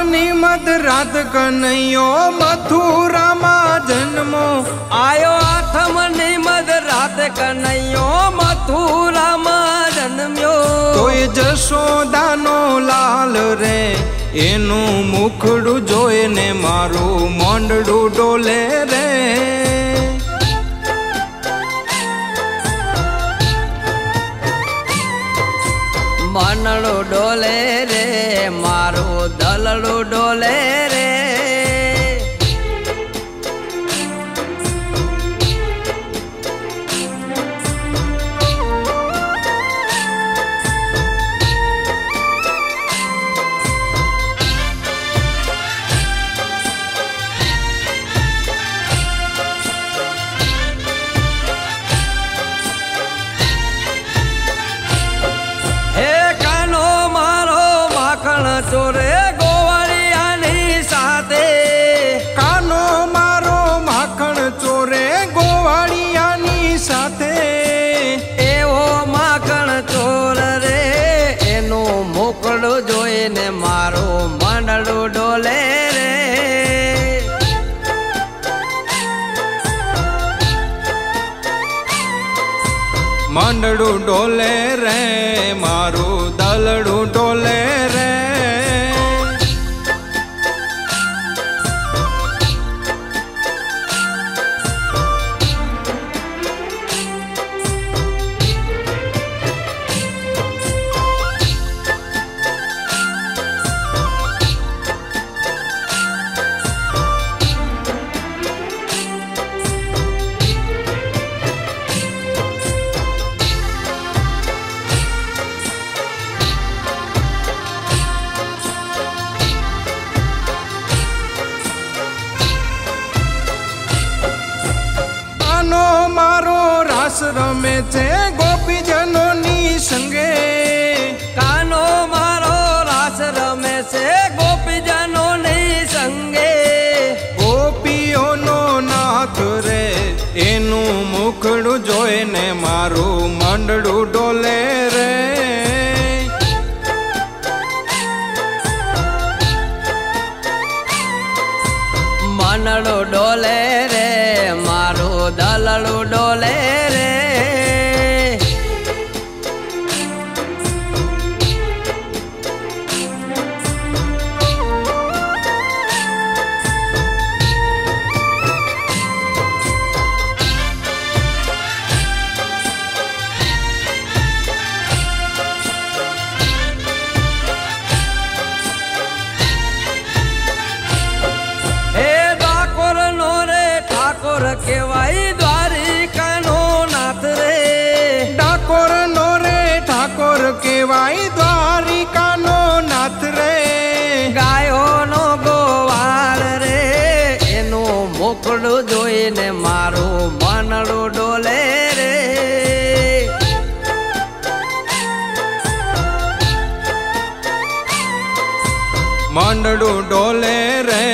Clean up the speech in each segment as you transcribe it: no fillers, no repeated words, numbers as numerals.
ની મધ રાત કનૈયો મથુરામાં જન્મો આયો આઠમની મધ રાત કનૈયો મથુરામાં જન્મ્યો તોય જશોદાનો લાલ રે એનું મુખડું જોઈને મારું મોંડડું ડોલે રે મનડું ડોલે રે મારું દલડું ડોલે રે ચોરે ગોવાળિયાની સાથે કાનો મારો માખણ ચોરે ગોવાળિયાની સાથે એવો માખણ ચોર રે એનું મોકળું જોઈને મારું મંડળું ડોલે રે મંડળું ડોલે રે મારું દલડું ડોલે રે મારો રાસ રમે છે ગોપીજનોની સંગે કાનો મારો રાસ રમે છે ગોપીજનોની સંગે ગોપીઓનો નાથ રે એનું મુખડું જોઈને મારું મંડળું ડોલે રે મનડું ડોલે રે મારું દલડું ડોલે રે કેવાય દ્વારિકાનો નાથ રે ડાકોર નો રે ઠાકોર કેવાય દ્વારિકાનો નાથ રે ગાયોનો ગોવાળ રે એનું મોકળું જોઈને મારું મનડું ડોલે રે મંડળું ડોલે રે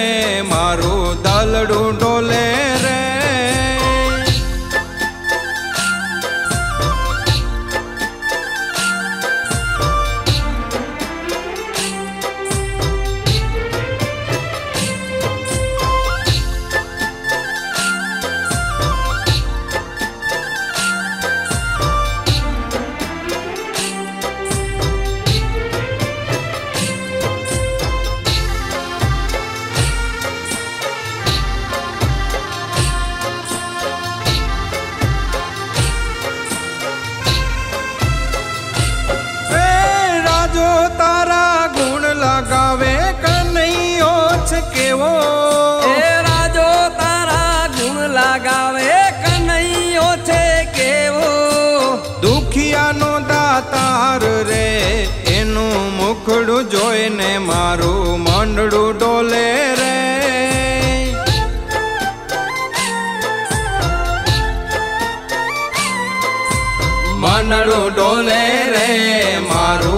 મારું દલડું ડોલે રે લગાવે કનૈયો છે કેવો એ રાજો તારા ગુણ લગાવે કનૈયો છે કેવો દુખિયાનો દાતાર રે એનું મુખડું જોઈને મારું મંડળું ડોલે રે મંડળું ડોલે રે મારું